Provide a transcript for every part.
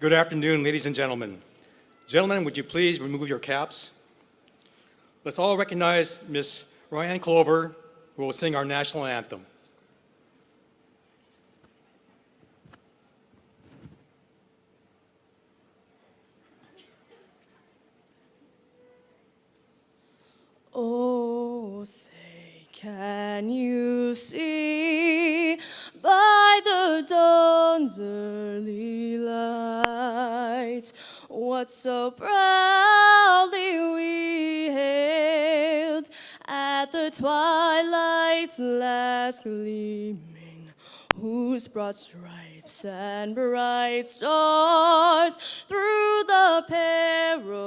Good afternoon, ladies and gentlemen. Gentlemen, would you please remove your caps? Let's all recognize Miss Ryan Clover, who will sing our national anthem. Oh, say, can you see by the dawn's early light what so proudly we hailed at the twilight's last gleaming, whose broad stripes and bright stars through the perilous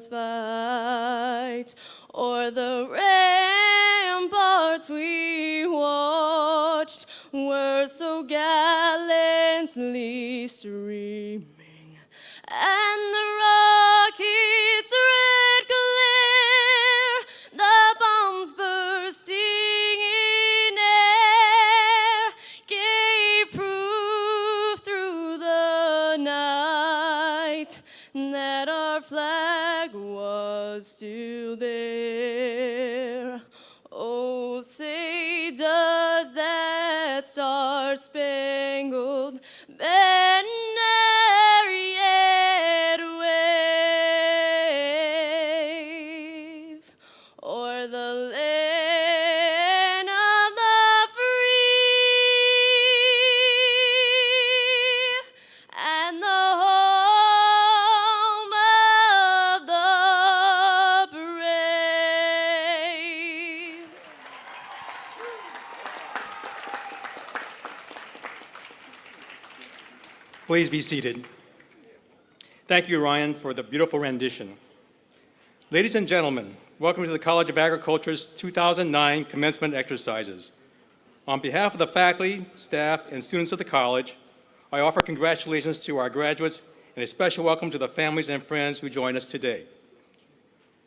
fight o'er the ramparts we watched were so gallantly streaming, and the rocket's red glare, the bombs bursting in air, gave proof through the night that our flag was still there. Oh, say, does that star-spangled banner yet wave o'er the land of the free and the home of the brave? Please be seated. Thank you, Ryan, for the beautiful rendition. Ladies and gentlemen, welcome to the College of Agriculture's 2009 commencement exercises. On behalf of the faculty, staff, and students of the college, I offer congratulations to our graduates and a special welcome to the families and friends who join us today.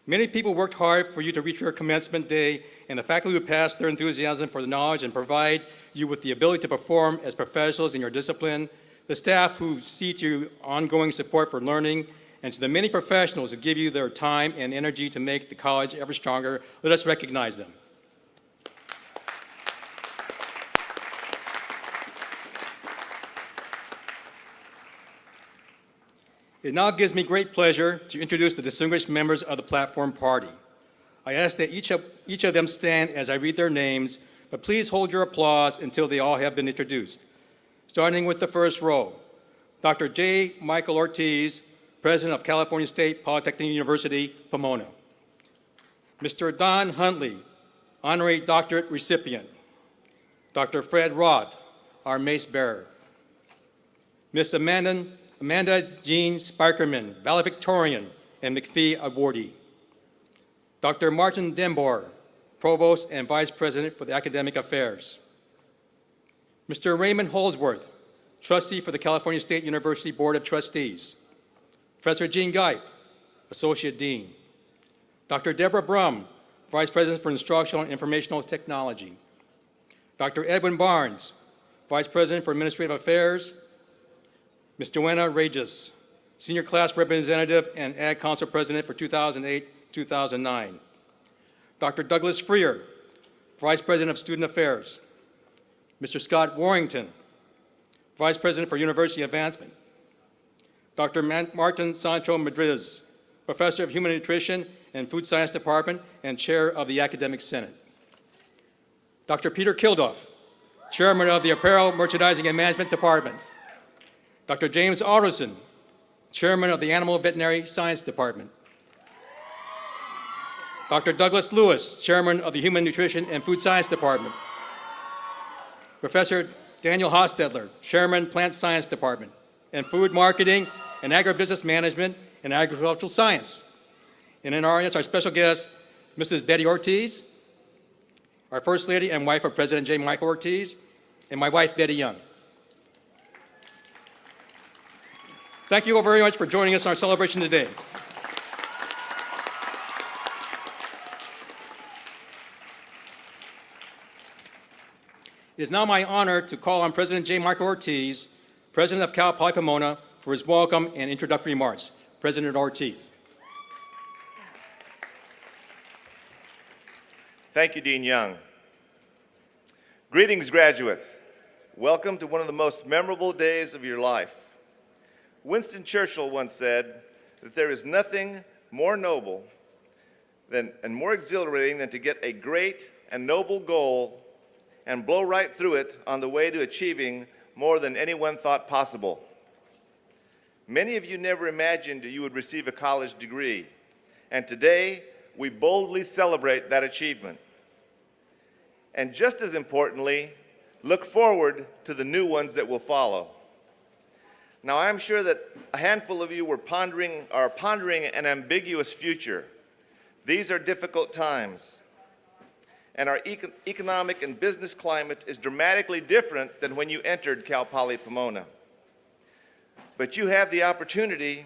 Many people worked hard for you to reach your commencement day, and the faculty who passed their enthusiasm for the knowledge and provide you with the ability to perform as professionals in your discipline, the staff who see to you ongoing support for learning, and to the many professionals who give you their time and energy to make the college ever stronger, let us recognize them. It now gives me great pleasure to introduce the distinguished members of the platform party. I ask that each of them stand as I read their names, but please hold your applause until they all have been introduced. Starting with the first row, Dr. J. Michael Ortiz, President of California State Polytechnic University, Pomona. Mr. Don Huntley, Honorary Doctorate recipient. Dr. Fred Roth, our mace bearer. Ms. Amanda Jean Spikerman, valedictorian and McPhee awardee. Dr. Martin Dembor, Provost and Vice President for the Academic Affairs. Mr. Raymond Holsworth, Trustee for the California State University Board of Trustees. Professor Gene Geip, Associate Dean. Dr. Deborah Brum, Vice President for Instructional and Informational Technology. Dr. Edwin Barnes, Vice President for Administrative Affairs. Ms. Joanna Regis, Senior Class Representative and Ag Council President for 2008-2009. Dr. Douglas Freer, Vice President of Student Affairs. Mr. Scott Warrington, Vice President for University Advancement. Dr. Martin Sancho Madriz, Professor of Human Nutrition and Food Science Department and Chair of the Academic Senate. Dr. Peter Kilduff, Chairman of the Apparel, Merchandising and Management Department. Dr. James Alderson, Chairman of the Animal Veterinary Science Department. Dr. Douglas Lewis, Chairman of the Human Nutrition and Food Science Department. Professor Daniel Hostetler, Chairman, Plant Science Department, and Food Marketing and Agribusiness Management and Agricultural Science. And in our audience, our special guest, Mrs. Betty Ortiz, our First Lady and wife of President J. Michael Ortiz, and my wife, Betty Young. Thank you all very much for joining us in our celebration today. It is now my honor to call on President J. Michael Ortiz, President of Cal Poly Pomona, for his welcome and introductory remarks. President Ortiz. Thank you, Dean Young. Greetings, graduates. Welcome to one of the most memorable days of your life. Winston Churchill once said that there is nothing more noble and more exhilarating than to get a great and noble goal and blow right through it on the way to achieving more than anyone thought possible. Many of you never imagined you would receive a college degree, and today we boldly celebrate that achievement. And just as importantly, look forward to the new ones that will follow. Now, I'm sure that a handful of you are pondering an ambiguous future. These are difficult times, and our economic and business climate is dramatically different than when you entered Cal Poly Pomona. But you have the opportunity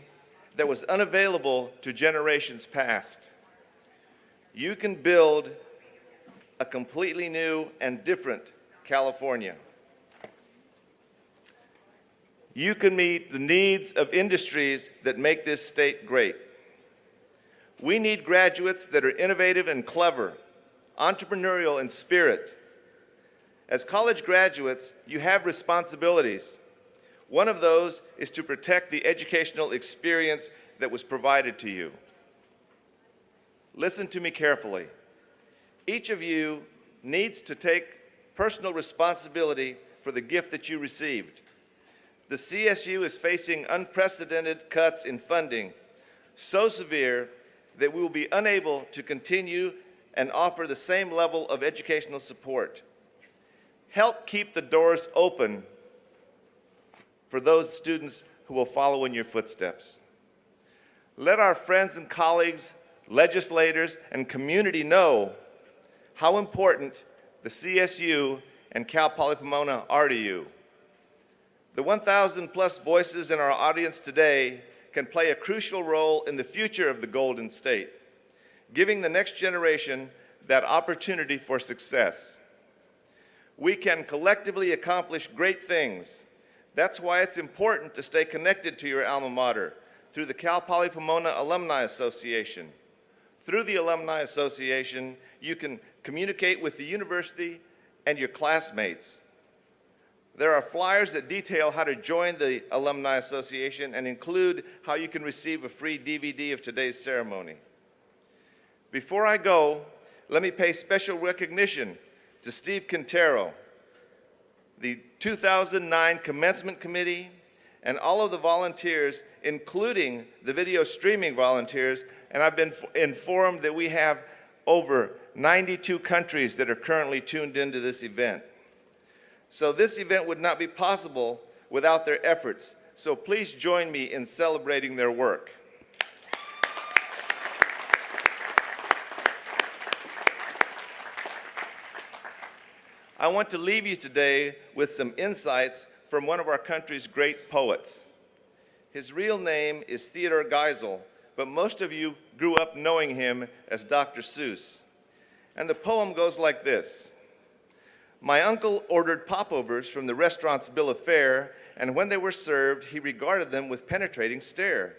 that was unavailable to generations past. You can build a completely new and different California. You can meet the needs of industries that make this state great. We need graduates that are innovative and clever, entrepreneurial in spirit. As college graduates, you have responsibilities. One of those is to protect the educational experience that was provided to you. Listen to me carefully. Each of you needs to take personal responsibility for the gift that you received. The CSU is facing unprecedented cuts in funding, so severe that we will be unable to continue and offer the same level of educational support. Help keep the doors open for those students who will follow in your footsteps. Let our friends and colleagues, legislators, and community know how important the CSU and Cal Poly Pomona are to you. The 1,000 plus voices in our audience today can play a crucial role in the future of the Golden State, giving the next generation that opportunity for success. We can collectively accomplish great things. That's why it's important to stay connected to your alma mater through the Cal Poly Pomona Alumni Association. Through the Alumni Association, you can communicate with the university and your classmates. There are flyers that detail how to join the Alumni Association and include how you can receive a free DVD of today's ceremony. Before I go, let me pay special recognition to Steve Quintero, the 2009 Commencement Committee, and all of the volunteers, including the video streaming volunteers, and I've been informed that we have over 92 countries that are currently tuned into this event. So this event would not be possible without their efforts. So please join me in celebrating their work. I want to leave you today with some insights from one of our country's great poets. His real name is Theodore Geisel, but most of you grew up knowing him as Dr. Seuss. And the poem goes like this. My uncle ordered popovers from the restaurant's bill of fare, and when they were served, he regarded them with penetrating stare.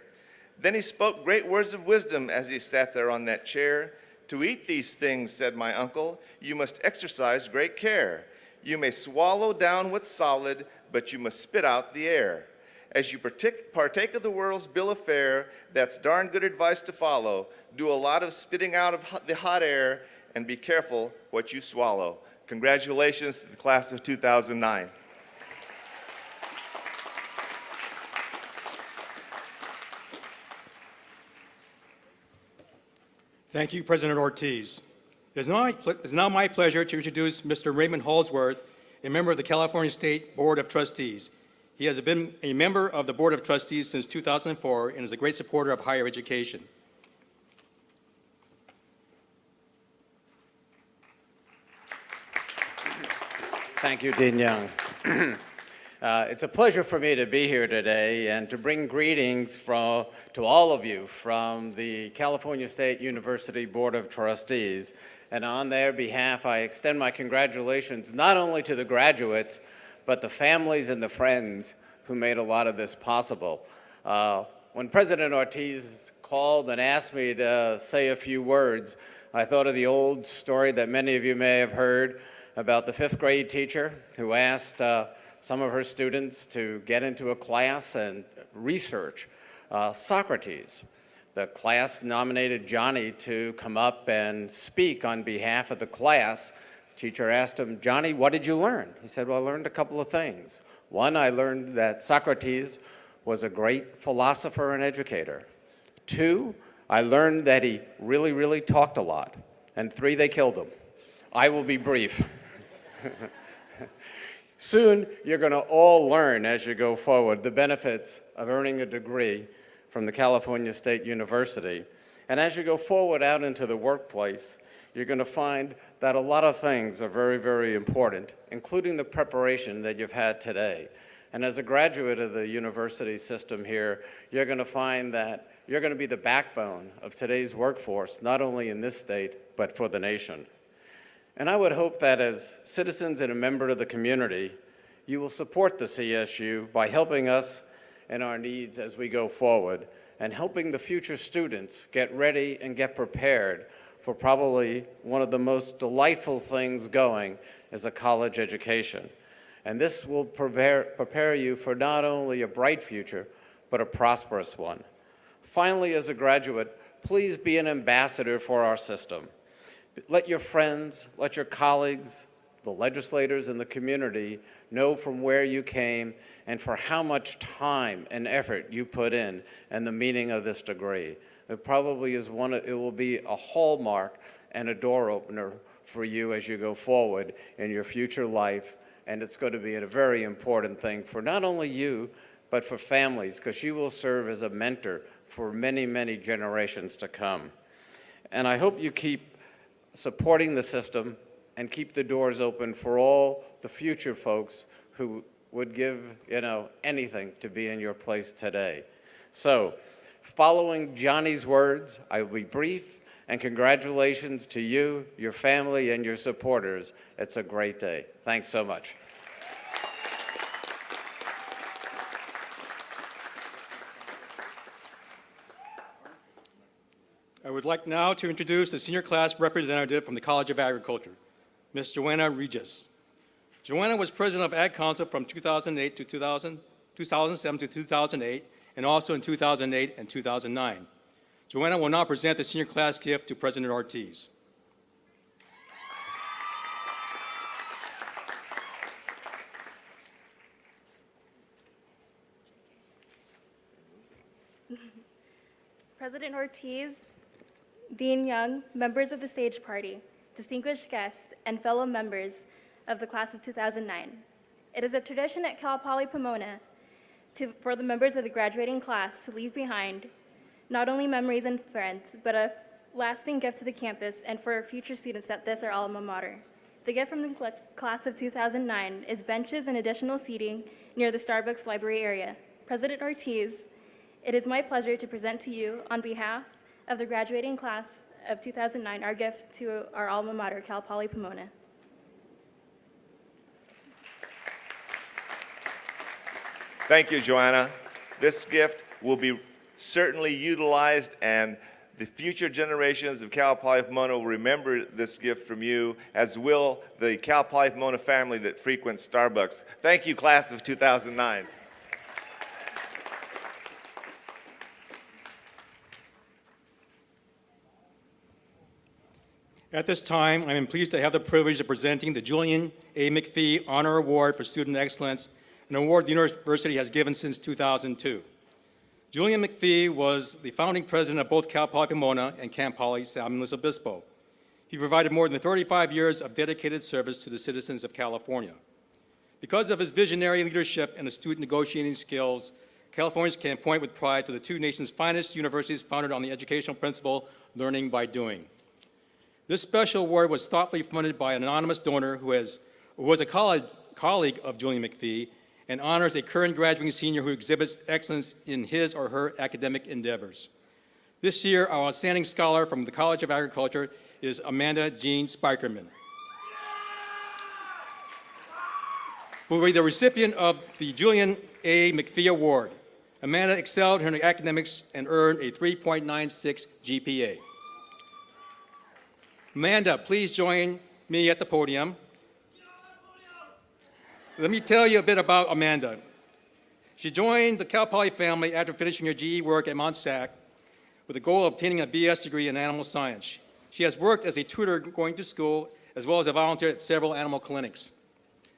Then he spoke great words of wisdom as he sat there on that chair. To eat these things, said my uncle, you must exercise great care. You may swallow down what's solid, but you must spit out the air. As you partake of the world's bill of fare, that's darn good advice to follow. Do a lot of spitting out of the hot air, and be careful what you swallow. Congratulations to the class of 2009. Thank you, President Ortiz. It is now my pleasure to introduce Mr. Raymond Holdsworth, a member of the California State Board of Trustees. He has been a member of the Board of Trustees since 2004 and is a great supporter of higher education. Thank you, Dean Young. It's a pleasure for me to be here today and to bring greetings to all of you from the California State University Board of Trustees. And on their behalf, I extend my congratulations not only to the graduates, but the families and the friends who made a lot of this possible. When President Ortiz called and asked me to say a few words, I thought of the old story that many of you may have heard about the 5th grade teacher who asked some of her students to get into a class and research Socrates. The class nominated Johnny to come up and speak on behalf of the class. Teacher asked him, "Johnny, what did you learn?" He said, "Well, I learned a couple of things. One, I learned that Socrates was a great philosopher and educator. 2, I learned that he really, really talked a lot. And 3, they killed him. I will be brief." Soon, you're going to all learn as you go forward the benefits of earning a degree from the California State University. And as you go forward out into the workplace, you're going to find that a lot of things are very, very important, including the preparation that you've had today. And as a graduate of the university system here, you're going to find that you're going to be the backbone of today's workforce, not only in this state, but for the nation. And I would hope that as citizens and a member of the community, you will support the CSU by helping us in our needs as we go forward and helping the future students get ready and get prepared for probably one of the most delightful things going as a college education. And this will prepare you for not only a bright future, but a prosperous one. Finally, as a graduate, please be an ambassador for our system. Let your friends, let your colleagues, the legislators in the community know from where you came and for how much time and effort you put in and the meaning of this degree. It probably is it will be a hallmark and a door opener for you as you go forward in your future life. And it's going to be a very important thing for not only you, but for families, because you will serve as a mentor for many, many generations to come. And I hope you keep supporting the system and keep the doors open for all the future folks who would give, anything to be in your place today. So, following Johnny's words, I will be brief, and congratulations to you, your family, and your supporters. It's a great day. Thanks so much. I would like now to introduce the senior class representative from the College of Agriculture, Ms. Joanna Regis. Joanna was president of Ag Council from 2007 to 2008, and also in 2008 and 2009. Joanna will now present the senior class gift to President Ortiz. President Ortiz, Dean Young, members of the stage party, distinguished guests, and fellow members of the class of 2009. It is a tradition at Cal Poly Pomona for the members of the graduating class to leave behind not only memories and friends, but a lasting gift to the campus and for future students at this our alma mater. The gift from the class of 2009 is benches and additional seating near the Starbucks library area. President Ortiz, it is my pleasure to present to you, on behalf of the graduating class of 2009, our gift to our alma mater, Cal Poly Pomona. Thank you, Joanna. This gift will be certainly utilized, and the future generations of Cal Poly Pomona will remember this gift from you, as will the Cal Poly Pomona family that frequents Starbucks. Thank you, class of 2009. At this time, I am pleased to have the privilege of presenting the Julian A. McPhee Honor Award for Student Excellence, an award the university has given since 2002. Julian McPhee was the founding president of both Cal Poly Pomona and Camp Poly San Luis Obispo. He provided more than 35 years of dedicated service to the citizens of California. Because of his visionary leadership and astute negotiating skills, Californians can point with pride to the two nation's finest universities founded on the educational principle, learning by doing. This special award was thoughtfully funded by an anonymous donor who was a colleague of Julian McPhee and honors a current graduating senior who exhibits excellence in his or her academic endeavors. This year, our outstanding scholar from the College of Agriculture is Amanda Jean Spikerman, who will be the recipient of the Julian A. McPhee Award. Amanda excelled in her academics and earned a 3.96 GPA. Amanda, please join me at the podium. Let me tell you a bit about Amanda. She joined the Cal Poly family after finishing her GE work at Mount SAC with the goal of obtaining a BS degree in animal science. She has worked as a tutor going to school as well as a volunteer at several animal clinics.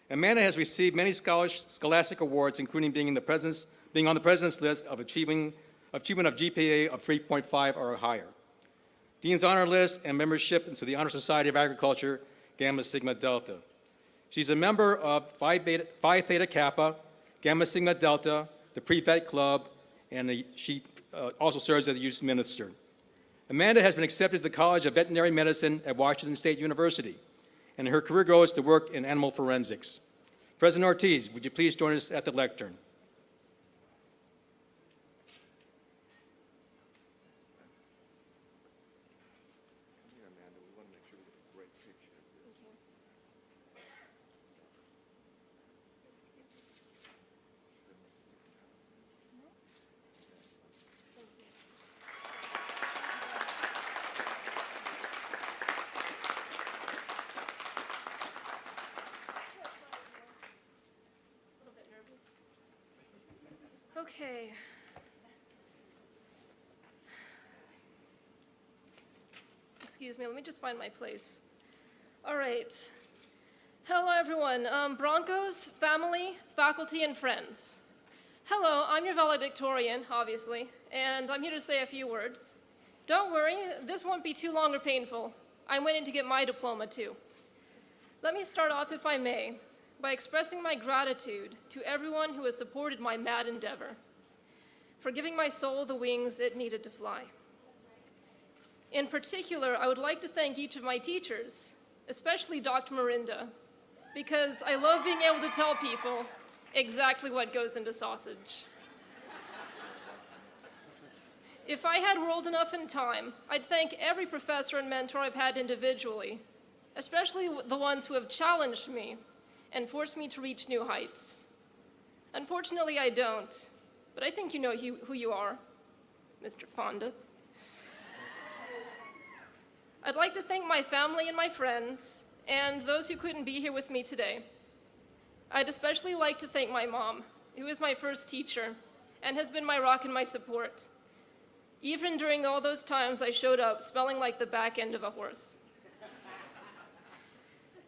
Amanda has received many scholastic awards, including being on the president's list of achievement of GPA of 3.5 or higher, Dean's Honor List, and membership into the Honor Society of Agriculture, Gamma Sigma Delta. She's a member of Phi Theta Kappa, Gamma Sigma Delta, the Pre-Vet Club, and she also serves as a youth minister. Amanda has been accepted to the College of Veterinary Medicine at Washington State University, and her career goal is to work in animal forensics. President Ortiz, would you please join us at the lectern? Okay. Excuse me, let me just find my place. All right. Hello, everyone. Broncos, family, faculty, and friends. Hello, I'm your valedictorian, obviously, and I'm here to say a few words. Don't worry, this won't be too long or painful. I went in to get my diploma, too. Let me start off, if I may, by expressing my gratitude to everyone who has supported my mad endeavor, for giving my soul the wings it needed to fly. In particular, I would like to thank each of my teachers, especially Dr. Marinda, because I love being able to tell people exactly what goes into sausage. If I had rolled enough in time, I'd thank every professor and mentor I've had individually, especially the ones who have challenged me and forced me to reach new heights. Unfortunately, I don't, but I think you know who you are, Mr. Fonda. I'd like to thank my family and my friends, and those who couldn't be here with me today. I'd especially like to thank my mom, who is my first teacher, and has been my rock and my support, even during all those times I showed up smelling like the back end of a horse.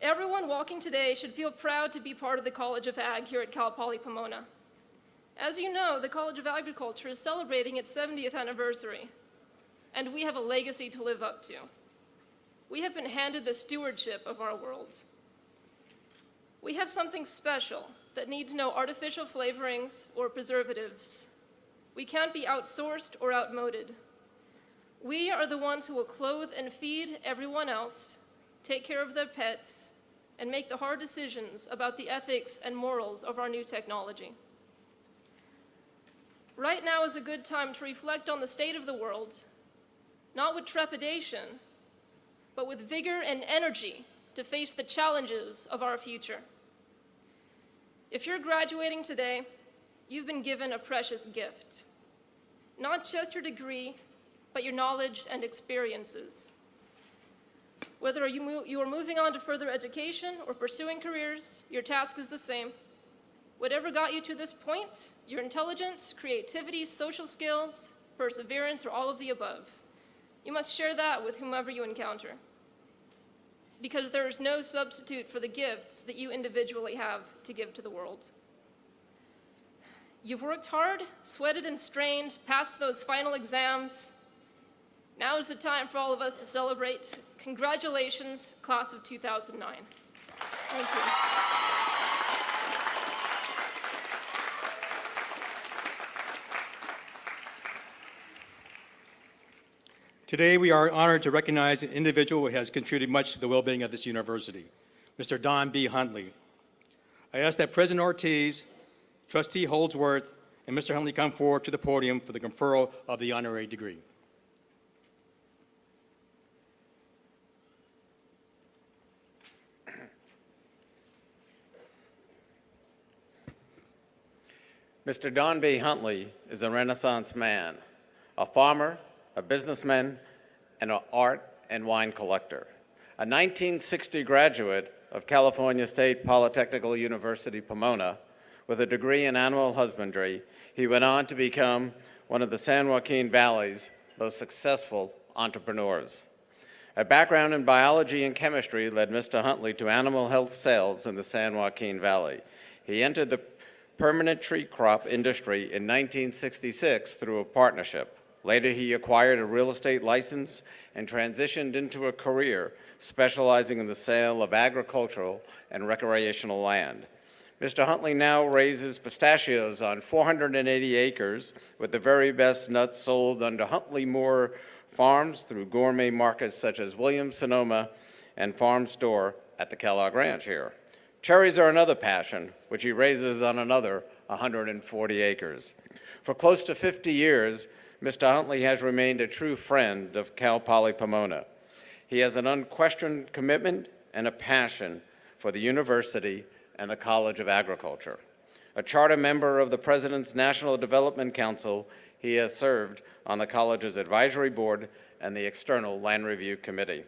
Everyone walking today should feel proud to be part of the College of Ag here at Cal Poly Pomona. As you know, the College of Agriculture is celebrating its 70th anniversary, and we have a legacy to live up to. We have been handed the stewardship of our world. We have something special that needs no artificial flavorings or preservatives. We can't be outsourced or outmoded. We are the ones who will clothe and feed everyone else, take care of their pets, and make the hard decisions about the ethics and morals of our new technology. Right now is a good time to reflect on the state of the world, not with trepidation, but with vigor and energy to face the challenges of our future. If you're graduating today, you've been given a precious gift. Not just your degree, but your knowledge and experiences. Whether you are moving on to further education or pursuing careers, your task is the same. Whatever got you to this point, your intelligence, creativity, social skills, perseverance, or all of the above, you must share that with whomever you encounter. Because there is no substitute for the gifts that you individually have to give to the world. You've worked hard, sweated and strained, passed those final exams. Now is the time for all of us to celebrate. Congratulations, class of 2009. Thank you. Today, we are honored to recognize an individual who has contributed much to the well-being of this university, Mr. Don B. Huntley. I ask that President Ortiz, Trustee Holdsworth, and Mr. Huntley come forward to the podium for the conferral of the honorary degree. Mr. Don B. Huntley is a Renaissance man, a farmer, a businessman, and an art and wine collector. A 1960 graduate of California State Polytechnical University, Pomona, with a degree in animal husbandry, he went on to become one of the San Joaquin Valley's most successful entrepreneurs. A background in biology and chemistry led Mr. Huntley to animal health sales in the San Joaquin Valley. He entered the permanent tree crop industry in 1966 through a partnership. Later, he acquired a real estate license and transitioned into a career specializing in the sale of agricultural and recreational land. Mr. Huntley now raises pistachios on 480 acres with the very best nuts sold under Huntley Moore Farms through gourmet markets such as Williams-Sonoma and Farm Store at the Kellogg Ranch here. Cherries are another passion, which he raises on another 140 acres. For close to 50 years, Mr. Huntley has remained a true friend of Cal Poly Pomona. He has an unquestioned commitment and a passion for the university and the College of Agriculture. A charter member of the President's National Development Council, he has served on the college's advisory board and the External Land Review Committee.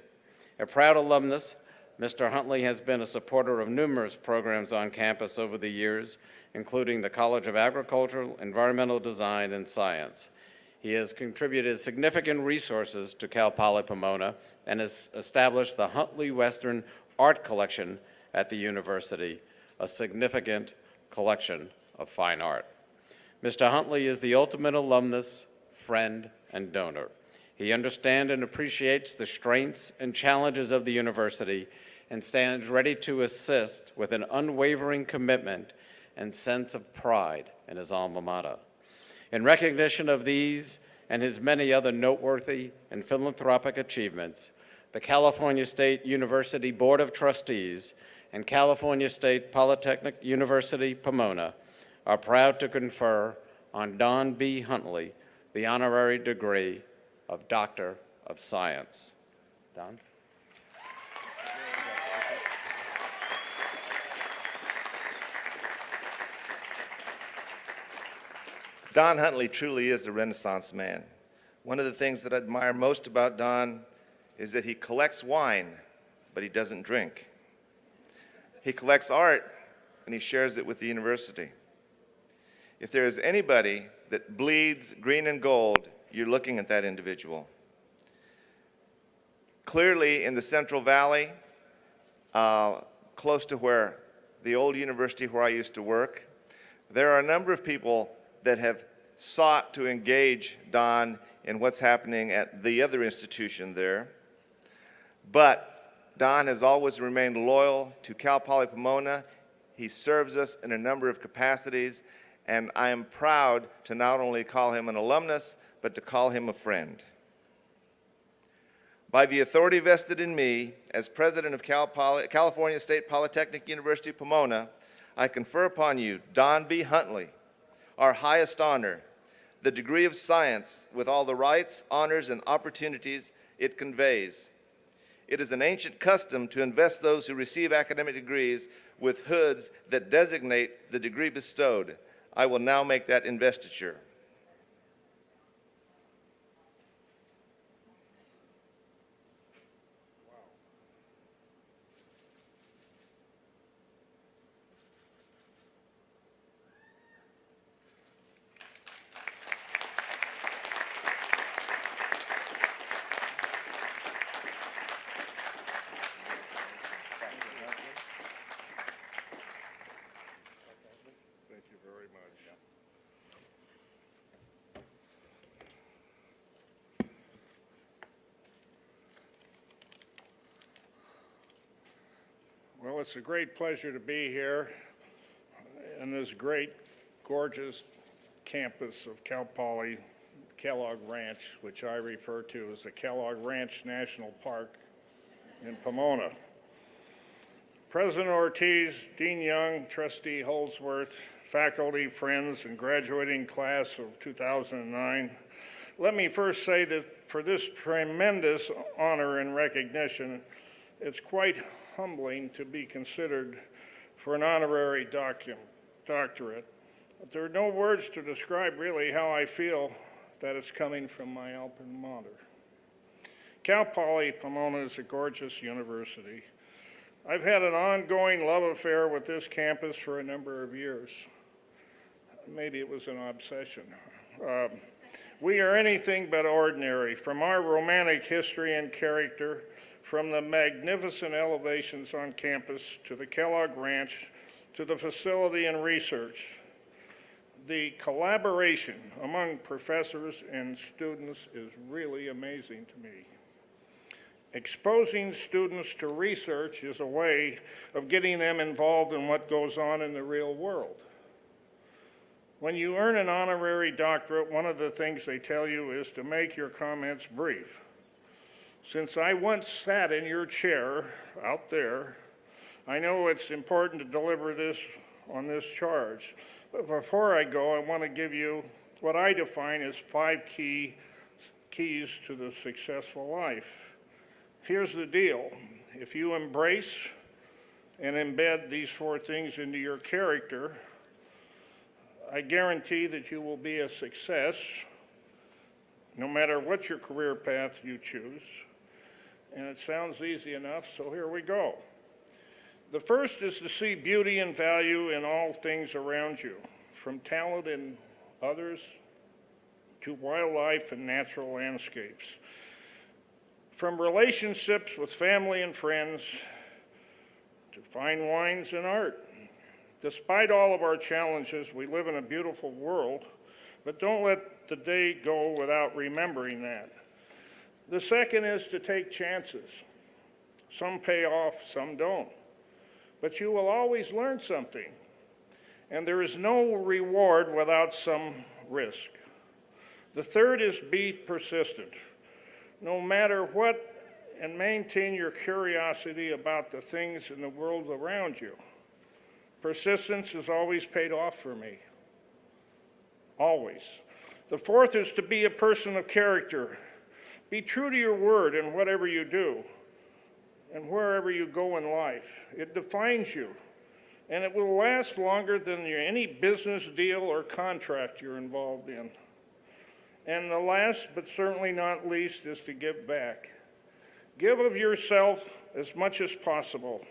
A proud alumnus, Mr. Huntley has been a supporter of numerous programs on campus over the years, including the College of Agriculture, Environmental Design, and Science. He has contributed significant resources to Cal Poly Pomona and has established the Huntley Western Art Collection at the university, a significant collection of fine art. Mr. Huntley is the ultimate alumnus, friend, and donor. He understands and appreciates the strengths and challenges of the university and stands ready to assist with an unwavering commitment and sense of pride in his alma mater. In recognition of these and his many other noteworthy and philanthropic achievements, the California State University Board of Trustees and California State Polytechnic University, Pomona, are proud to confer on Don B. Huntley the honorary degree of Doctor of Science. Don? Don Huntley truly is a Renaissance man. One of the things that I admire most about Don is that he collects wine, but he doesn't drink. He collects art, and he shares it with the university. If there is anybody that bleeds green and gold, you're looking at that individual. Clearly, in the Central Valley, close to where the old university where I used to work, there are a number of people that have sought to engage Don in what's happening at the other institution there. But Don has always remained loyal to Cal Poly Pomona. He serves us in a number of capacities, and I am proud to not only call him an alumnus, but to call him a friend. By the authority vested in me as president of California State Polytechnic University, Pomona, I confer upon you, Don B. Huntley, our highest honor, the degree of science with all the rights, honors, and opportunities it conveys. It is an ancient custom to invest those who receive academic degrees with hoods that designate the degree bestowed. I will now make that investiture. Well, it's a great pleasure to be here in this great, gorgeous campus of Cal Poly Kellogg Ranch, which I refer to as the Kellogg Ranch National Park in Pomona. President Ortiz, Dean Young, Trustee Holdsworth, faculty, friends, and graduating class of 2009, let me first say that for this tremendous honor and recognition, it's quite humbling to be considered for an honorary doctorate. But there are no words to describe really how I feel that it's coming from my alma mater. Cal Poly Pomona is a gorgeous university. I've had an ongoing love affair with this campus for a number of years. Maybe it was an obsession. We are anything but ordinary. From our romantic history and character, from the magnificent elevations on campus to the Kellogg Ranch, to the facility and research, the collaboration among professors and students is really amazing to me. Exposing students to research is a way of getting them involved in what goes on in the real world. When you earn an honorary doctorate, one of the things they tell you is to make your comments brief. Since I once sat in your chair out there, I know it's important to deliver this on this charge. But before I go, I want to give you what I define as 5 keys to the successful life. Here's the deal. If you embrace and embed these 4 things into your character, I guarantee that you will be a success no matter what your career path you choose. And it sounds easy enough, so here we go. The first is to see beauty and value in all things around you, from talent in others to wildlife and natural landscapes, from relationships with family and friends to fine wines and art. Despite all of our challenges, we live in a beautiful world, but don't let the day go without remembering that. The second is to take chances. Some pay off, some don't. But you will always learn something, and there is no reward without some risk. The third is be persistent. No matter what, and maintain your curiosity about the things in the world around you. Persistence has always paid off for me. Always. The fourth is to be a person of character. Be true to your word in whatever you do and wherever you go in life. It defines you, and it will last longer than any business deal or contract you're involved in. And the last, but certainly not least, is to give back. Give of yourself as much as possible.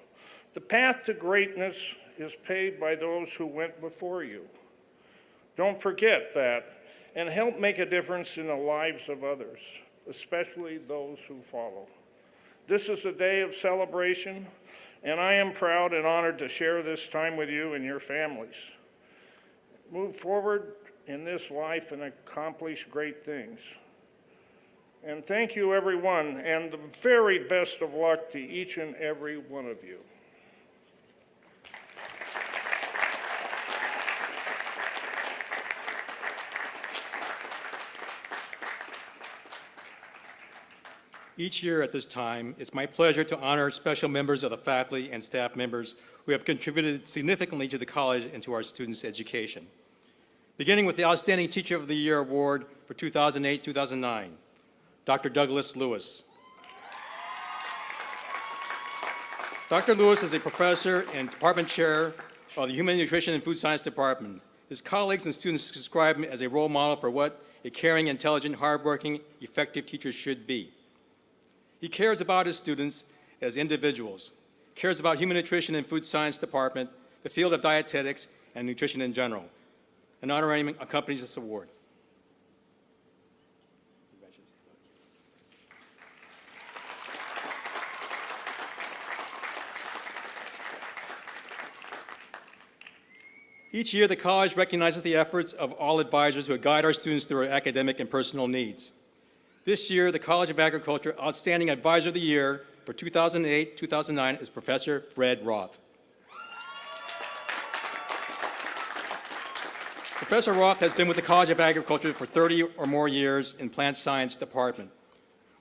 The path to greatness is paved by those who went before you. Don't forget that, and help make a difference in the lives of others, especially those who follow. This is a day of celebration, and I am proud and honored to share this time with you and your families. Move forward in this life and accomplish great things. And thank you, everyone, and the very best of luck to each and every one of you. Each year at this time, it's my pleasure to honor special members of the faculty and staff members who have contributed significantly to the college and to our students' education. Beginning with the Outstanding Teacher of the Year Award for 2008-2009, Dr. Douglas Lewis. Dr. Lewis is a professor and department chair of the Human Nutrition and Food Science Department. His colleagues and students describe him as a role model for what a caring, intelligent, hardworking, effective teacher should be. He cares about his students as individuals, cares about Human Nutrition and Food Science Department, the field of dietetics, and nutrition in general. An honorarium accompanies this award. Each year, the college recognizes the efforts of all advisors who guide our students through our academic and personal needs. This year, the College of Agriculture Outstanding Advisor of the Year for 2008-2009 is Professor Fred Roth. Professor Roth has been with the College of Agriculture for 30 or more years in Plant Science Department.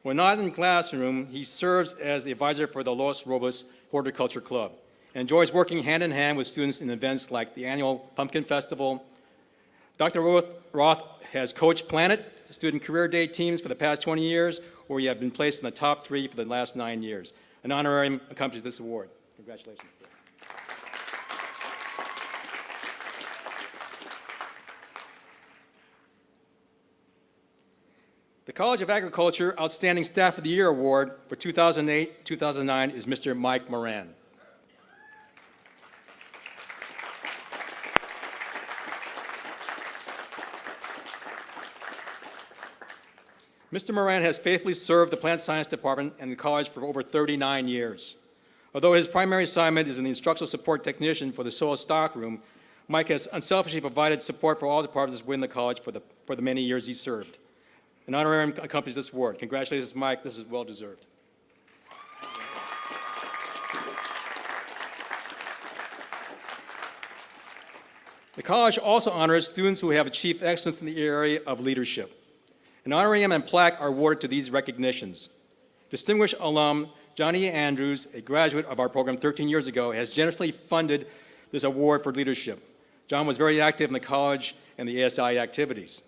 When not in the classroom, he serves as the advisor for the Los Robos Horticulture Club and enjoys working hand in hand with students in events like the annual Pumpkin Festival. Dr. Roth has coached Planet Student Career Day teams for the past 20 years, where we have been placed in the top 3 for the last 9 years. An honorarium accompanies this award. Congratulations. The College of Agriculture Outstanding Staff of the Year Award for 2008-2009 is Mr. Mike Moran. Mr. Moran has faithfully served the Plant Science Department and the college for over 39 years. Although his primary assignment is an instructional support technician for the soil stockroom, Mike has unselfishly provided support for all departments within the college for the many years he served. An honorarium accompanies this award. Congratulations, Mike. This is well-deserved. The college also honors students who have achieved excellence in the area of leadership. An honorarium and plaque are awarded to these recognitions. Distinguished alum Johnny Andrews, a graduate of our program 13 years ago, has generously funded this award for leadership. John was very active in the college and the ASI activities.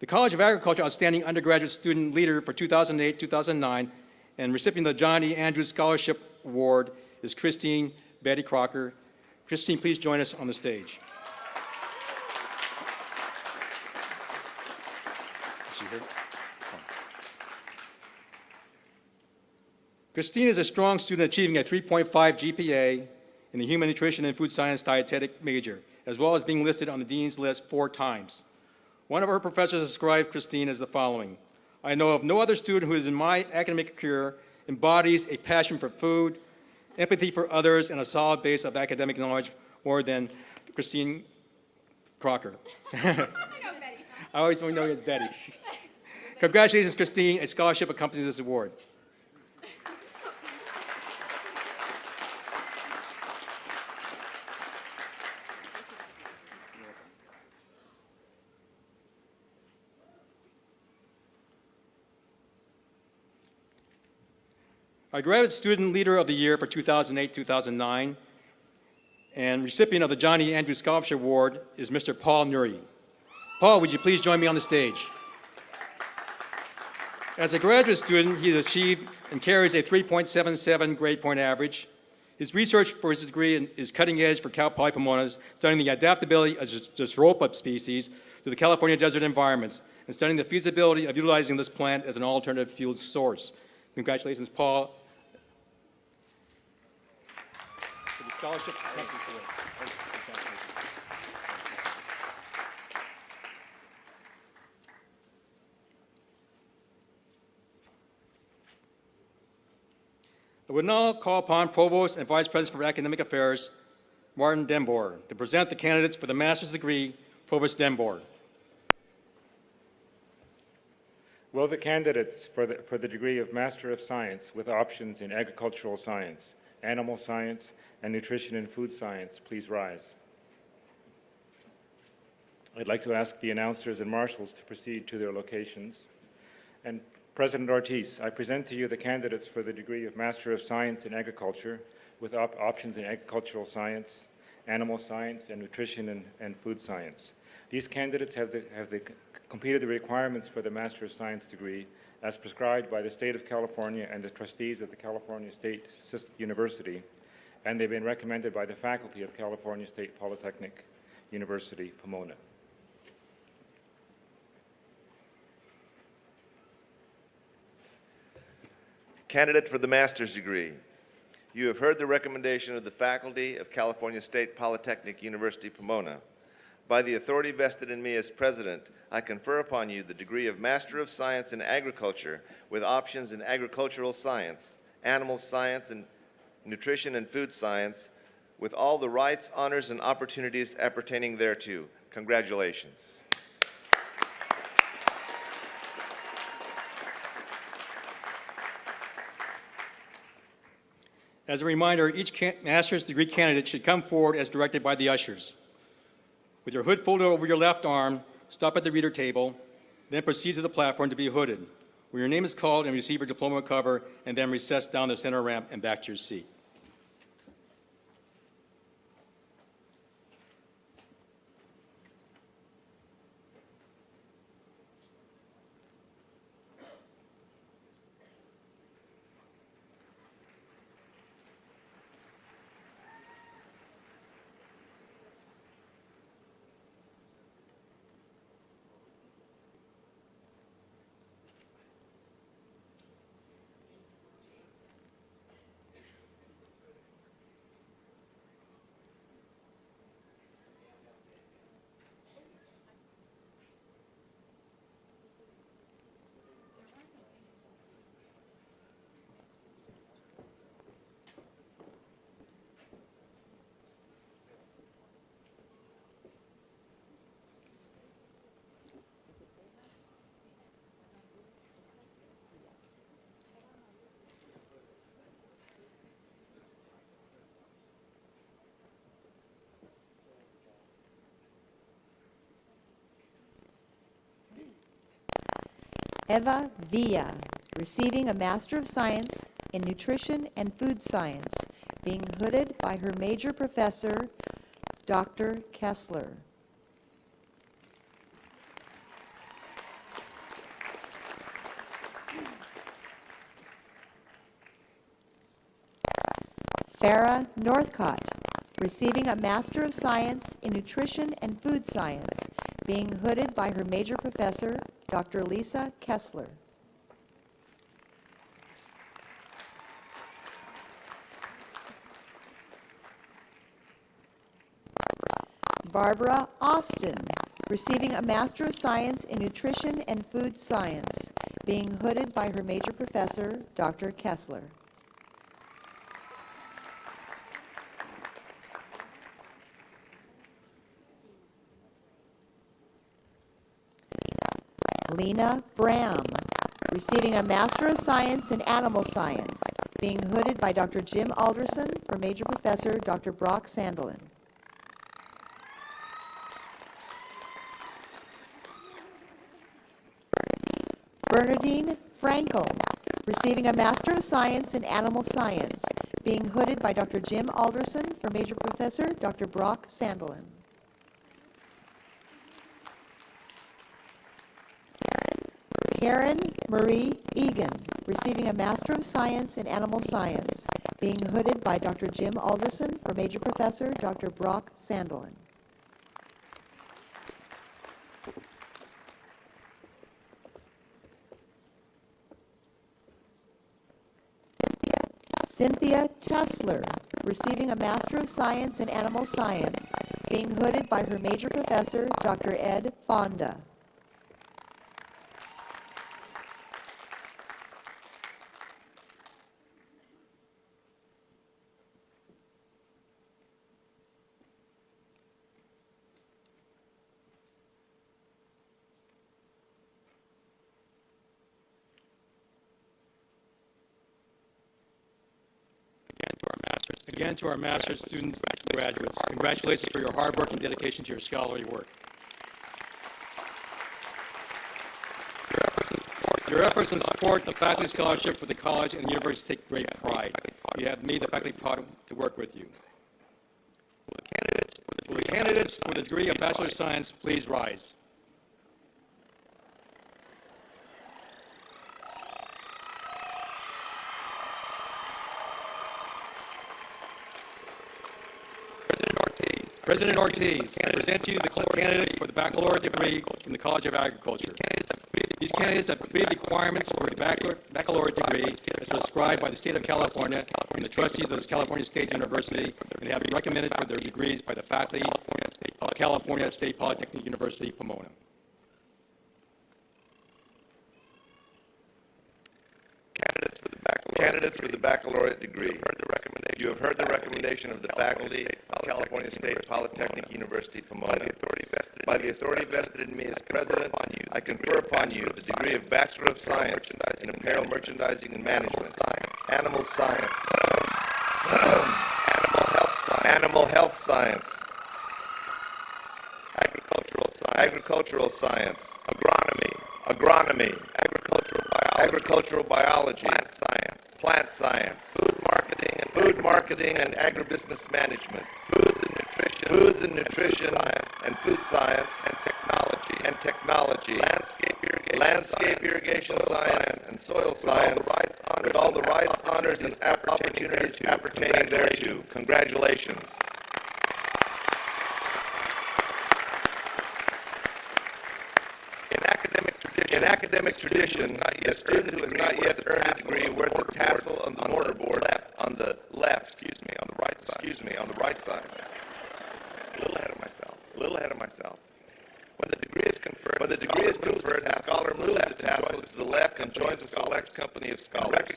The College of Agriculture Outstanding Undergraduate Student Leader for 2008-2009 and recipient of the Johnny Andrews Scholarship Award is Christine Betty Crocker. Christine, please join us on the stage. Christine is a strong student achieving a 3.5 GPA in the Human Nutrition and Food Science Dietetic major, as well as being listed on the Dean's List 4 times. One of her professors described Christine as the following: I know of no other student who is in my academic career embodies a passion for food, empathy for others, and a solid base of academic knowledge more than Christine Crocker. I always know you as Betty. Congratulations, Christine. A scholarship accompanies this award. Our Graduate Student Leader of the Year for 2008-2009 and recipient of the Johnny Andrews Scholarship Award is Mr. Paul Nuri. Paul, would you please join me on the stage? As a graduate student, he has achieved and carries a 3.77 grade point average. His research for his degree is cutting edge for Cal Poly Pomona, studying the adaptability of Jastropa species to the California desert environments and studying the feasibility of utilizing this plant as an alternative fuel source. Congratulations, Paul. For the scholarship. I would now call upon Provost and Vice President for Academic Affairs, Martin Denboer, to present the candidates for the master's degree. Provost Denboer. Will the candidates for the degree of Master of Science with options in Agricultural Science, Animal Science, and Nutrition and Food Science please rise? I'd like to ask the announcers and marshals to proceed to their locations. And President Ortiz, I present to you the candidates for the degree of Master of Science in Agriculture with options in Agricultural Science, Animal Science, and Nutrition and Food Science. These candidates have completed the requirements for the Master of Science degree as prescribed by the State of California and the trustees of the California State University, and they've been recommended by the faculty of California State Polytechnic University, Pomona. Candidate for the master's degree. You have heard the recommendation of the faculty of California State Polytechnic University, Pomona. By the authority vested in me as president, I confer upon you the degree of Master of Science in Agriculture with options in Agricultural Science, Animal Science, and Nutrition and Food Science, with all the rights, honors, and opportunities appertaining thereto. Congratulations. As a reminder, each master's degree candidate should come forward as directed by the ushers. With your hood folded over your left arm, stop at the reader table, then proceed to the platform to be hooded, where your name is called and receive your diploma cover, and then recess down the center ramp and back to your seat. Eva Villa, receiving a Master of Science in Nutrition and Food Science, being hooded by her major professor, Dr. Kessler. Farah Northcott, receiving a Master of Science in Nutrition and Food Science, being hooded by her major professor, Dr. Lisa Kessler. Barbara Austin, receiving a Master of Science in Nutrition and Food Science, being hooded by her major professor, Dr. Kessler. Lena Bram, receiving a Master of Science in Animal Science, being hooded by Dr. Jim Alderson, her major professor, Dr. Brock Sandelin. Bernadine Frankel, receiving a Master of Science in Animal Science, being hooded by Dr. Jim Alderson, her major professor, Dr. Brock Sandelin. Karen Marie Egan, receiving a Master of Science in Animal Science, being hooded by Dr. Jim Alderson, her major professor, Dr. Brock Sandelin. Cynthia Tessler, receiving a Master of Science in Animal Science, being hooded by her major professor, Dr. Ed Fonda. Again, to our master's students and graduates, congratulations for your hard work and dedication to your scholarly work. Your efforts and support the faculty scholarship for the college and the university take great pride. You have made the faculty proud to work with you. Will the candidates for the degree of Bachelor of Science please rise? President Ortiz, I present to you the candidates for the baccalaureate degree from the College of Agriculture. These candidates have completed requirements for the baccalaureate degree as prescribed by the state of California and the trustees of the California State University, and have been recommended for their degrees by the faculty of California State Polytechnic University, Pomona. Candidates for the baccalaureate degree. You have heard the recommendation of the faculty of California State Polytechnic University, Pomona. By the authority vested in me as president, I confer upon you the degree of Bachelor of Science in Apparel Merchandising and Management, Animal Science, Animal Health Science, Agricultural Science, Agronomy, Agricultural Biology, Plant Science, Food Marketing and Agribusiness Management, Foods and Nutrition, and Food Science and Technology, Landscape Irrigation Science, and Soil Science, with all the rights, honors, and opportunities appertaining thereto. Congratulations. In academic tradition, a student who has not yet earned a degree wears a tassel on the mortarboard on the right side. A little ahead of myself. When the degree is conferred, the scholar moves the tassel to the left and joins a select company of scholars.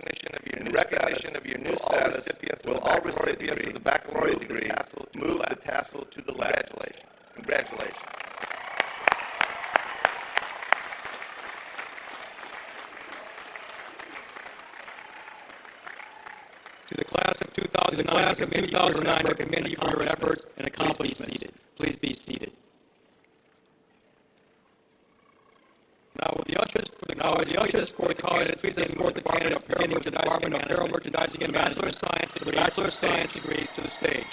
In recognition of your new status, will all recipients of the baccalaureate degree move the tassel to the left. Congratulations. To the class of 2009, I commend you for your effort and accomplishments. Please be seated. Now, with the ushers for the college, please escort the candidate beginning with the Department of Apparel Merchandising and Bachelor of Science degree to the stage.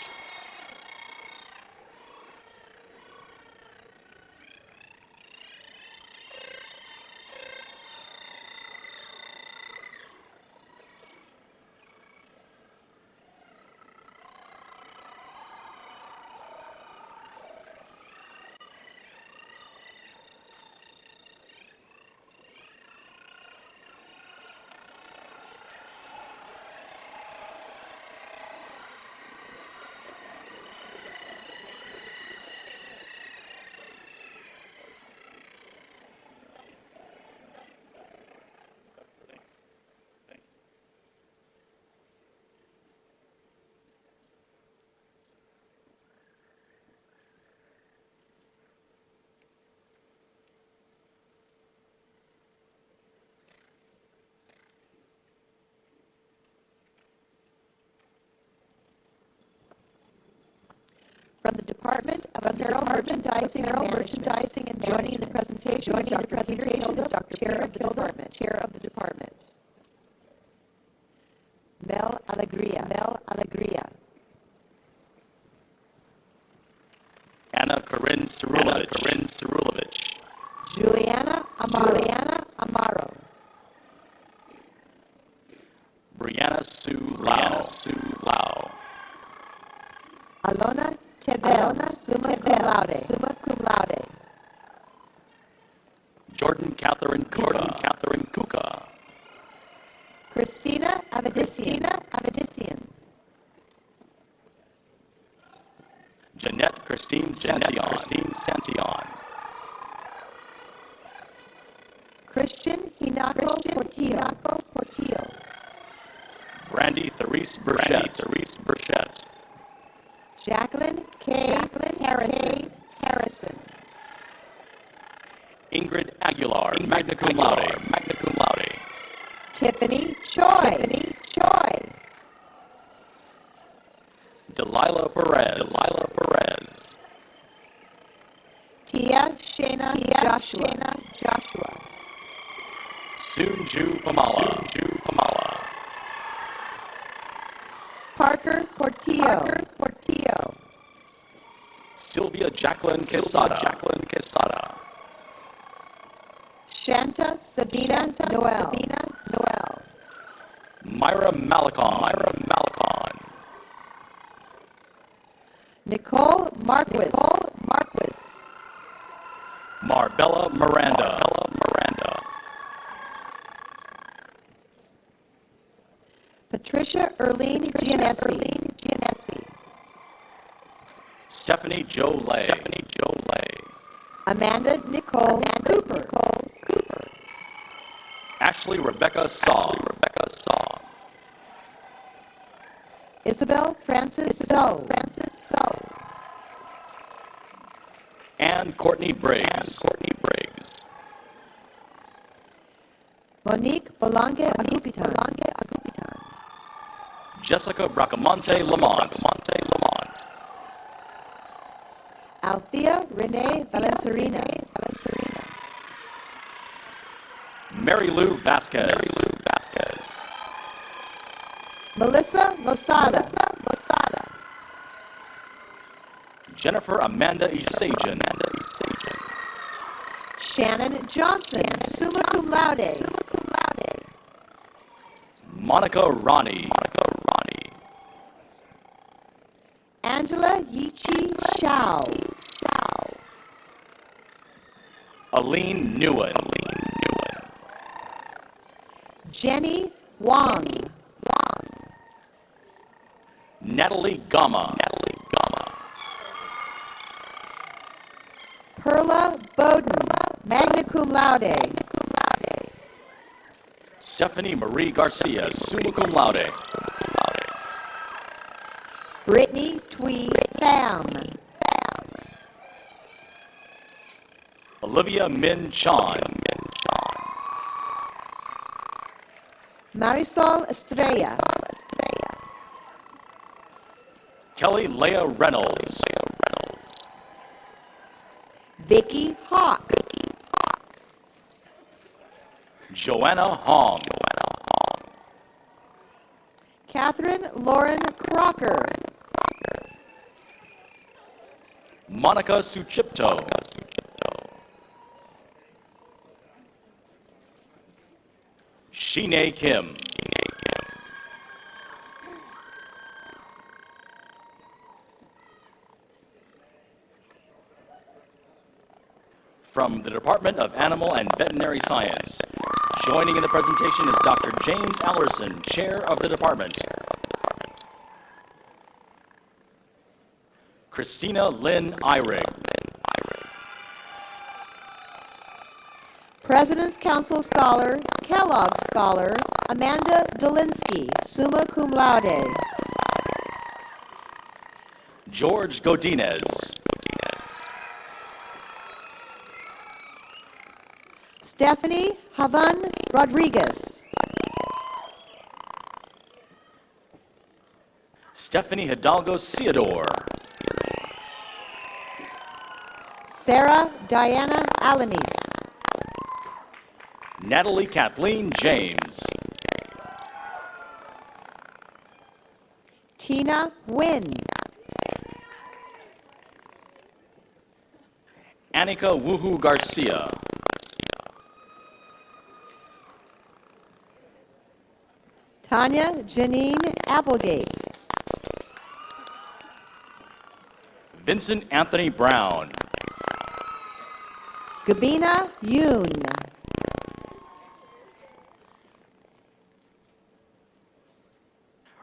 From the Department of Apparel Merchandising and joining the presentation is Dr. Peter Gilda, Chair of the Department. Mel Alegria. Anna Corinne Cirulovich. Juliana Amaro. Brianna Sue Lau. Alona Tebel, summa cum laude. Jordan Catherine Kuka. Christina Avedisian. Jeanette Christine Santion. Christian Hinako Portillo. Brandy Therese Burchett. Jacqueline K. Harrison. Ingrid Aguilar, magna cum laude. Tiffany Choi. Delilah Perez. Tia Shana Joshua. Sunju Pamala. Parker Portillo. Sylvia Jacqueline Quesada. Shanta Sabina Noel. Myra Malicon. Nicole Marquis. Marbella Miranda. Patricia Erlene Giannessi. Stephanie Joe Lay. Amanda Nicole Cooper. Ashley Rebecca Saw. Isabel Francis So. And Courtney Briggs. Monique Bolange Agupitan. Jessica Bracamonte Lamont. Althea Renee Valencerina. Mary Lou Vasquez. Melissa Losada. Jennifer Amanda Isajan. Shannon Johnson, summa cum laude. Monica Ronnie. Angela Yichi Shao. Aline Nguyen. Jenny Wang. Natalie Gama. Perla Bowden, magna cum laude. Stephanie Marie Garcia, summa cum laude. Brittany Twee Pham. Olivia Min Chan. Marisol Estrella. Kelly Leah Reynolds. Vicky Hawk. Joanna Hong. Catherine Lauren Crocker. Monica Suchipto. Shine Kim. From the Department of Animal and Veterinary Science, joining in the presentation is Dr. James Allerson, Chair of the Department. Christina Lynn Eyrig. President's Council Scholar, Kellogg Scholar, Amanda Dolinsky, summa cum laude. George Godinez. Stephanie Havan Rodriguez. Stephanie Hidalgo Ciador. Sarah Diana Alanis. Natalie Kathleen James. Tina Wynn. Annika Wuhu Garcia. Tanya Janine Applegate. Vincent Anthony Brown. Gabina Yoon.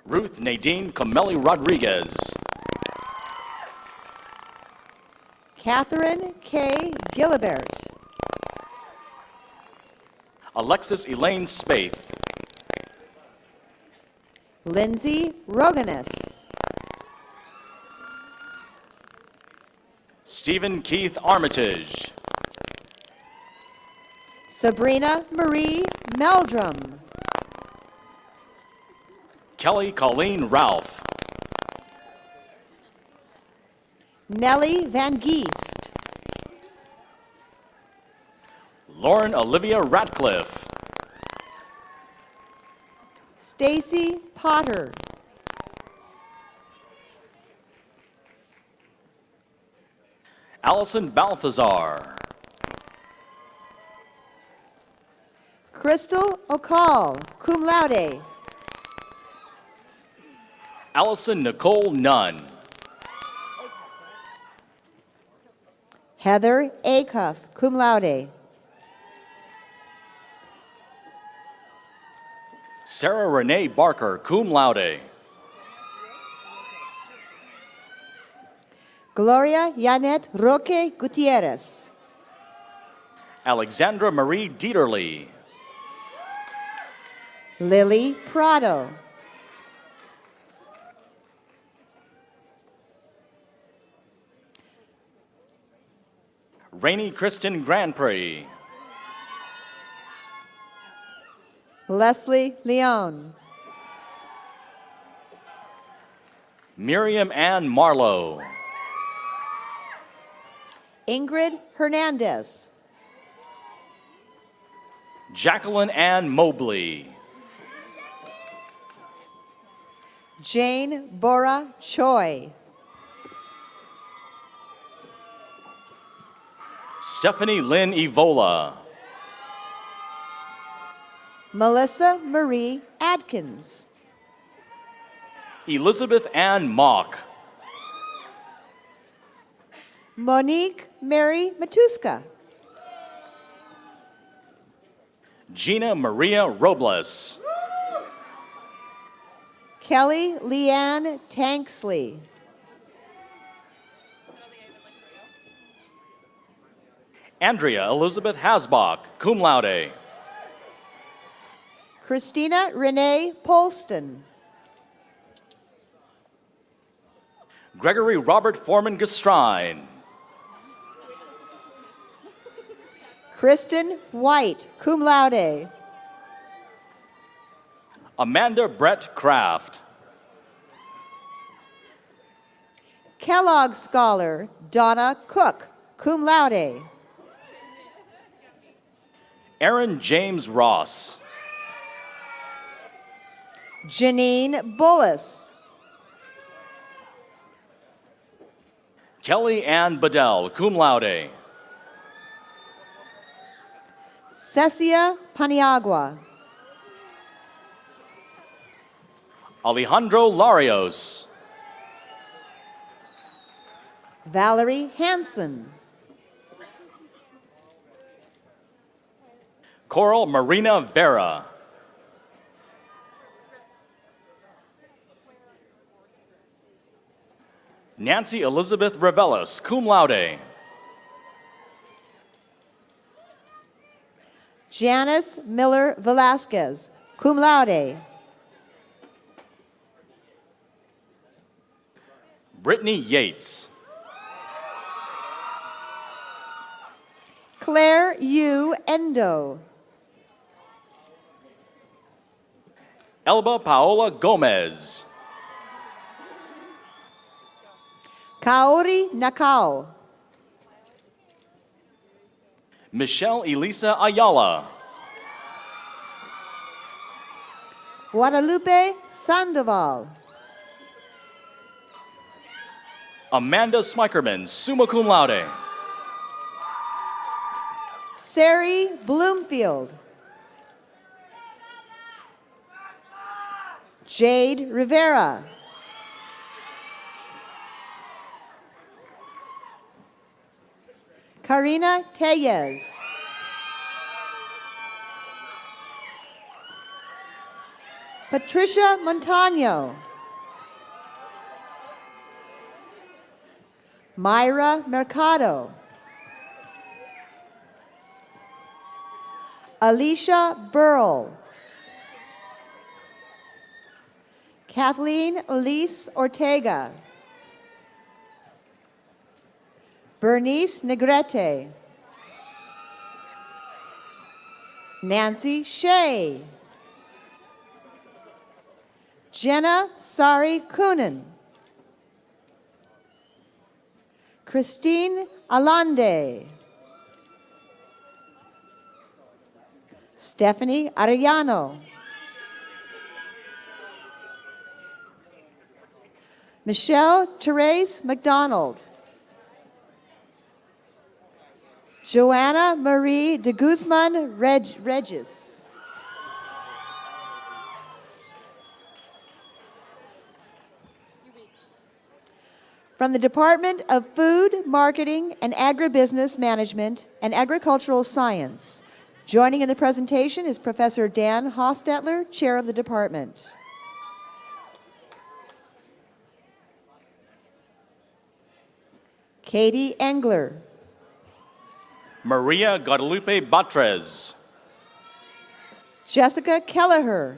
Ruth Nadine Comelli Rodriguez. Catherine K. Gillibert. Alexis Elaine Spaeth. Lindsay Roganus. Stephen Keith Armitage. Sabrina Marie Meldrum. Kelly Colleen Ralph. Nellie Van Geest. Lauren Olivia Ratcliffe. Stacy Potter. Allison Balthazar. Crystal O'Call, cum laude. Allison Nicole Nunn. Heather Acuff, cum laude. Sarah Renee Barker, cum laude. Gloria Yanet Roque Gutierrez. Alexandra Marie Dieterle. Lily Prado. Rainey Kristen Grand Prix. Leslie Leon. Miriam Ann Marlowe. Ingrid Hernandez. Jacqueline Ann Mobley. Jane Bora Choi. Stephanie Lynn Evola. Melissa Marie Adkins. Elizabeth Ann Mock. Monique Mary Matuska. Gina Maria Robles. Kelly Leanne Tanksley. Andrea Elizabeth Hasbach, cum laude. Christina Renee Polston. Gregory Robert Foreman Gestrine. Kristen White, cum laude. Amanda Brett Kraft. Kellogg Scholar Donna Cook, cum laude. Aaron James Ross. Janine Bullis. Kelly Ann Bedell, cum laude. Cecia Paniagua. Alejandro Larios. Valerie Hansen. Coral Marina Vera. Nancy Elizabeth Revelis, cum laude. Janice Miller Velasquez, cum laude. Brittany Yates. Claire Yu Endo. Elba Paola Gomez. Kaori Nakao. Michelle Elisa Ayala. Guadalupe Sandoval. Amanda Smikerman, summa cum laude. Sari Bloomfield. Jade Rivera. Karina Tellez. Patricia Montano. Myra Mercado. Alicia Burrell. Kathleen Elise Ortega. Bernice Negrete. Nancy Shea. Jenna Sari Kunin. Christine Alande. Stephanie Arellano. Michelle Therese McDonald. Joanna Marie de Guzman Regis. From the Department of Food, Marketing, and Agribusiness Management and Agricultural Science, joining in the presentation is Professor Dan Hostetler, Chair of the Department. Katie Engler. Maria Guadalupe Batres. Jessica Kelleher.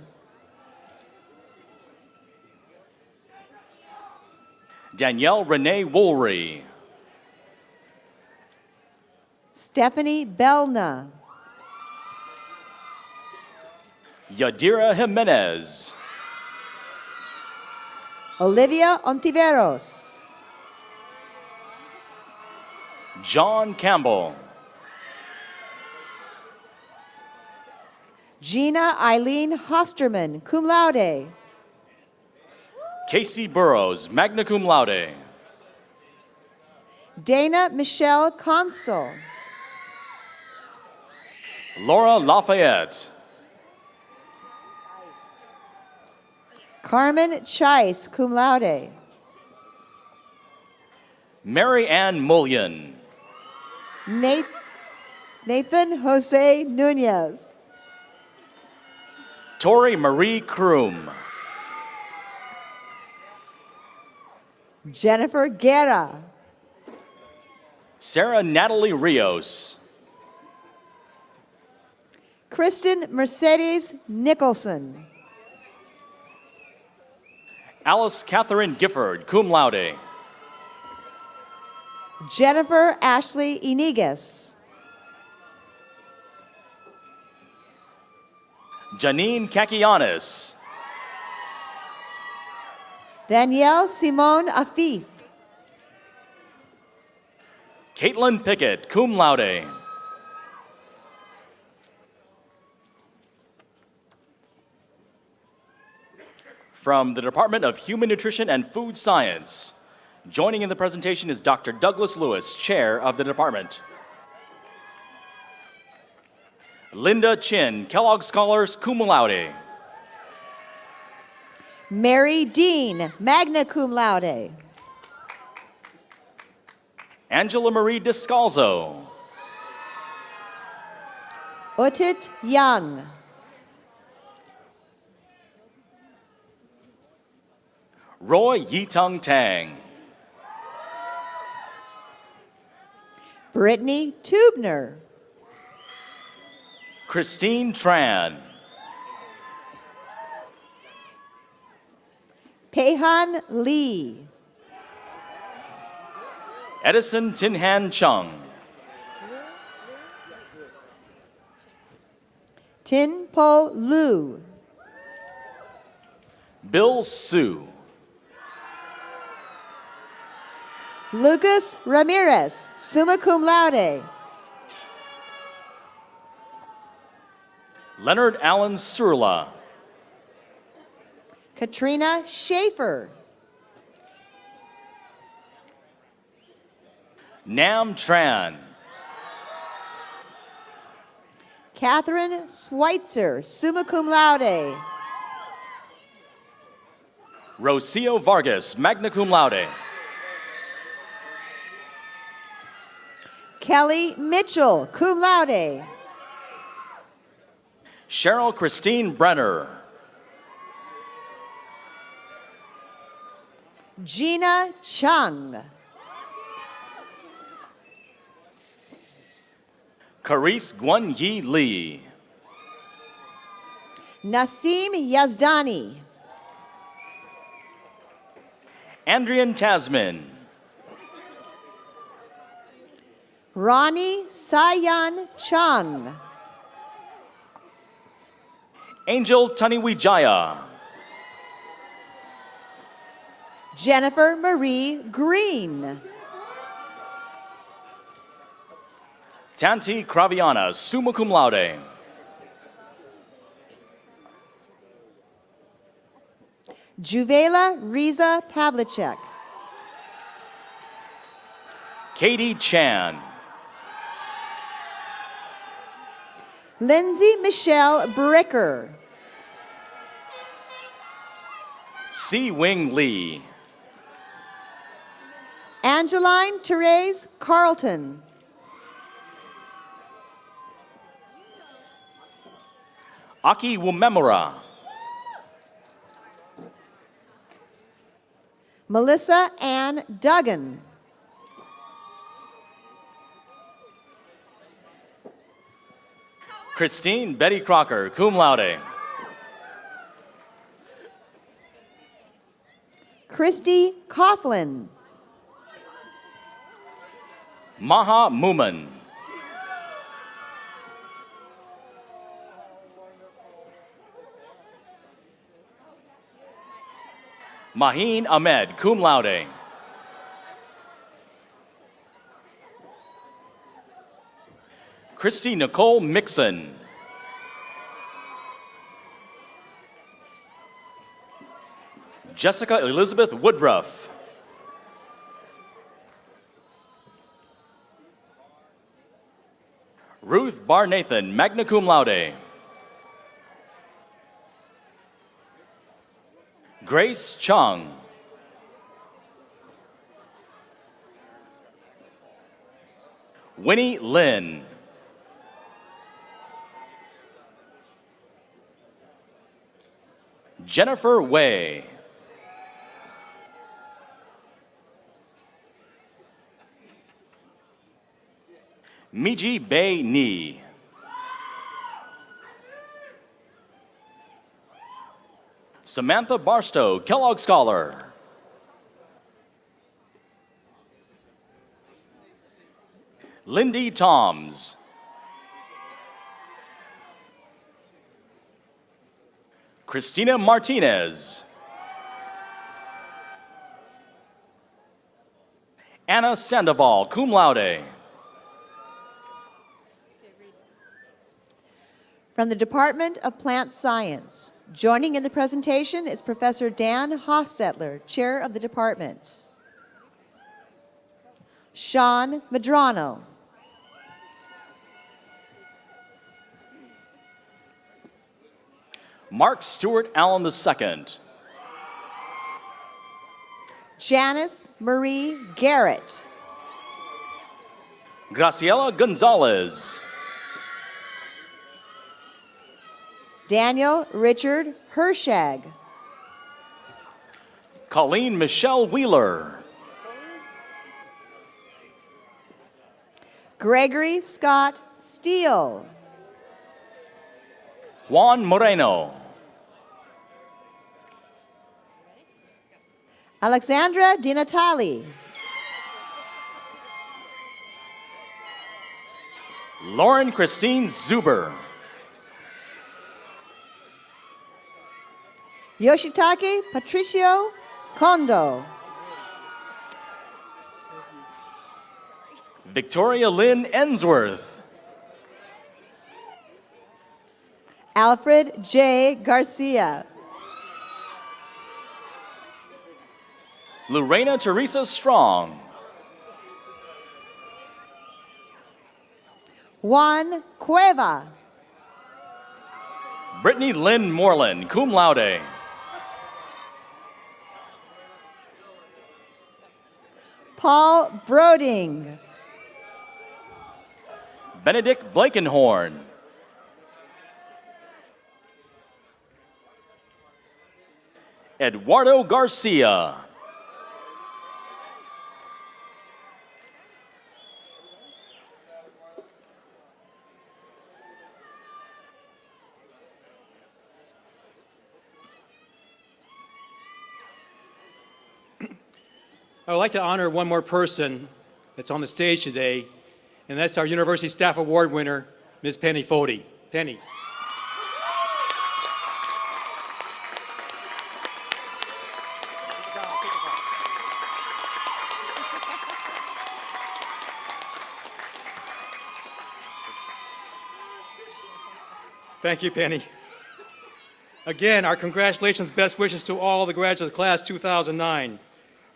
Danielle Renee Woolry. Stephanie Belna. Yadira Jimenez. Olivia Ontiveros. John Campbell. Gina Eileen Hosterman, cum laude. Casey Burrows, magna cum laude. Dana Michelle Constal. Laura Lafayette. Carmen Chais, cum laude. Mary Ann Mullion. Nathan Jose Nunez. Tori Marie Kroom. Jennifer Guerra. Sarah Natalie Rios. Kristen Mercedes Nicholson. Alice Catherine Gifford, cum laude. Jennifer Ashley Inigas. Janine Kakianis. Danielle Simone Afif. Caitlin Pickett, cum laude. From the Department of Human Nutrition and Food Science, joining in the presentation is Dr. Douglas Lewis, Chair of the department. Linda Chin, Kellogg Scholars, cum laude. Mary Dean, magna cum laude. Angela Marie Descalzo. Utit Young. Roy Yitong Tang. Brittany Tubner. Christine Tran. Peihan Lee. Edison Tinhan Chung. Tin Po Lu. Bill Su. Lucas Ramirez, summa cum laude. Leonard Allen Surla. Katrina Schaefer. Nam Tran. Catherine Schweitzer, summa cum laude. Rocio Vargas, magna cum laude. Kelly Mitchell, cum laude. Cheryl Christine Brenner. Gina Chung. Carice Guan Yi Lee. Nasim Yazdani. Andrian Tasman. Ronnie Sayan Chung. Angel Taniwijaya. Jennifer Marie Green. Tanti Craviana, summa cum laude. Juvela Riza Pavlicek. Katie Chan. Lindsay Michelle Bricker. Si Wing Lee. Angeline Therese Carlton. Aki Wumemura. Melissa Ann Duggan. Christine Betty Crocker, cum laude. Christy Coughlin. Maha Muman. Maheen Ahmed, cum laude. Christy Nicole Mixon. Jessica Elizabeth Woodruff. Ruth Barnathan, magna cum laude. Grace Chung. Winnie Lin. Jennifer Way. Miji Bay Ni. Samantha Barstow, Kellogg Scholar. Lindy Toms. Christina Martinez. Anna Sandoval, cum laude. From the Department of Plant Science, Joining in the presentation is Professor Dan Hostetler, Chair of the Department. Sean Medrano. Mark Stewart Allen II. Janice Marie Garrett. Graciela Gonzalez. Daniel Richard Hershag. Colleen Michelle Wheeler. Gregory Scott Steele. Juan Moreno. Alexandra Di Natale. Lauren Christine Zuber. Yoshitake Patricio Kondo. Victoria Lynn Ensworth. Alfred J. Garcia. Lorena Teresa Strong. Juan Cueva. Brittany Lynn Moreland, cum laude. Paul Broding. Benedict Blakenhorn. Eduardo Garcia. I would like to honor one more person that's on the stage today, and that's our University Staff Award winner, Ms. Penny Fody. Penny. Thank you, Penny. Again, our congratulations, best wishes to all the graduates of class 2009.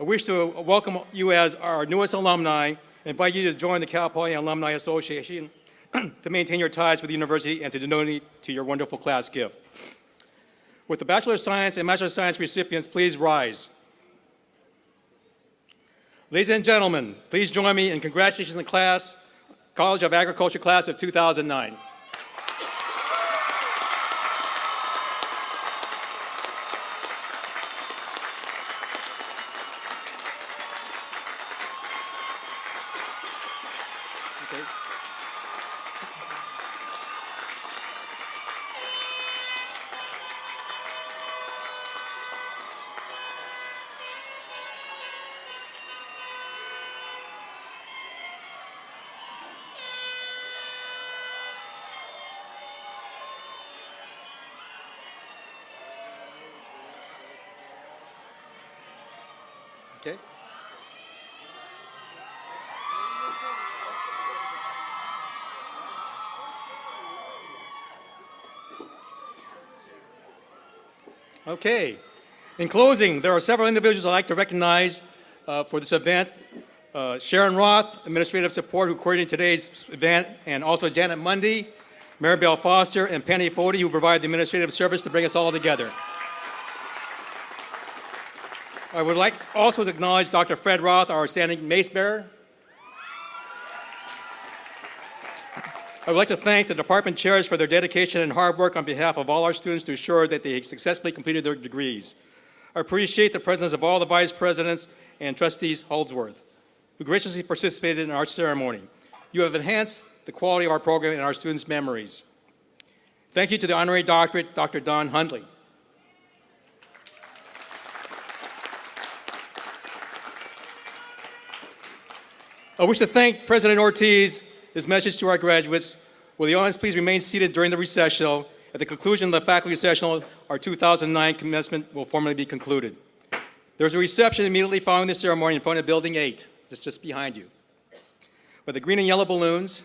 I wish to welcome you as our newest alumni and invite you to join the Cal Poly Alumni Association to maintain your ties with the university and to donate to your wonderful class gift. With the Bachelor of Science and Master of Science recipients, please rise. Ladies and gentlemen, please join me in congratulations to the class, College of Agriculture class of 2009. Okay. Okay. In closing, there are several individuals I'd like to recognize for this event. Sharon Roth, administrative support, who coordinated today's event, and also Janet Mundy, Maribel Foster, and Penny Fody, who provide the administrative service to bring us all together. I would like also to acknowledge Dr. Fred Roth, our standing mace bearer. I would like to thank the department chairs for their dedication and hard work on behalf of all our students to ensure that they successfully completed their degrees. I appreciate the presence of all the vice presidents and trustees Holdsworth, who graciously participated in our ceremony. You have enhanced the quality of our program and our students' memories. Thank you to the honorary doctorate, Dr. Don Hundley. I wish to thank President Ortiz. His message to our graduates: will the audience please remain seated during the recessional? At the conclusion of the faculty recessional, our 2009 commencement will formally be concluded. There's a reception immediately following the ceremony in front of Building 8, just behind you, with the green and yellow balloons.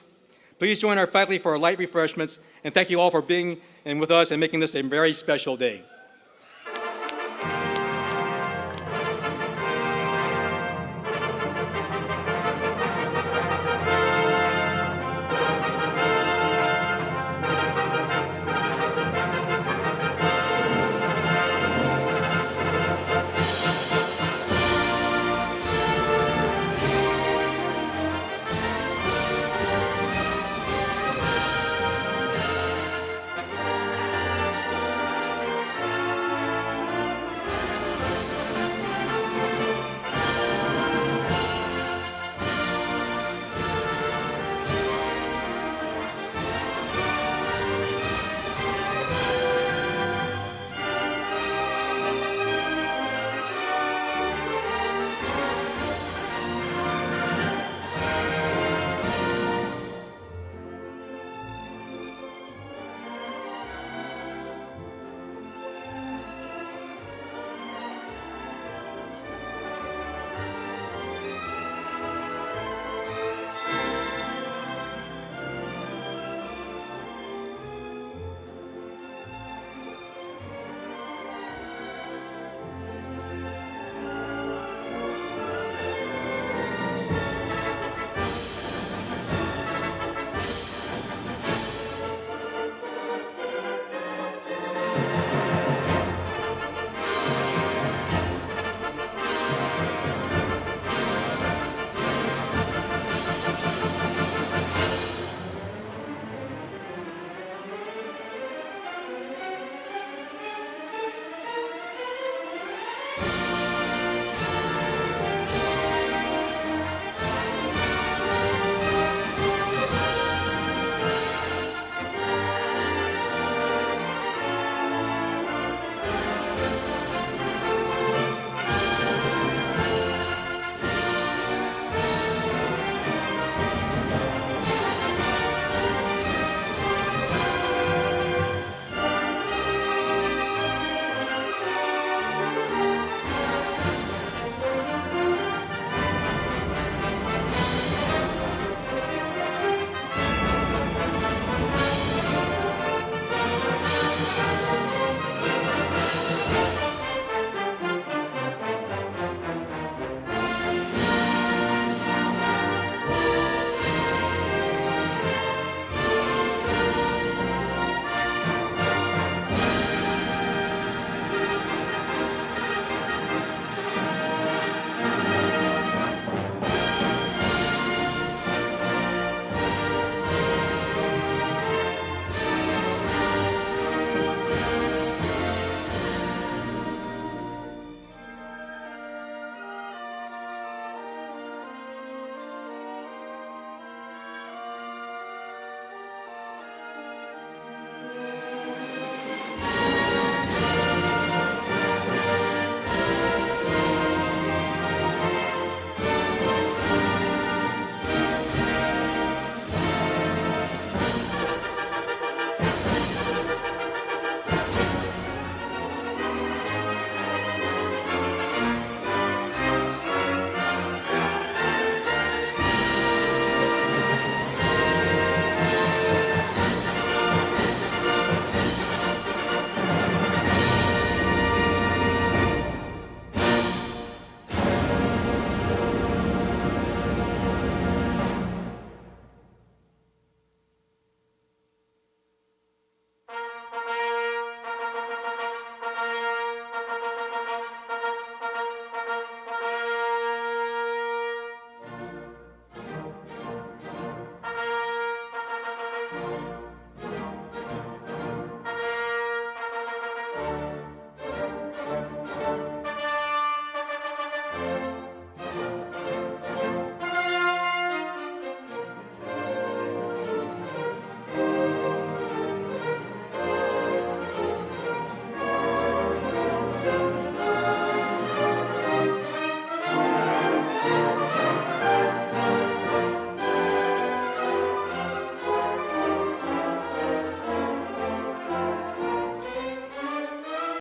Please join our faculty for our light refreshments, and thank you all for being and with us and making this a very special day.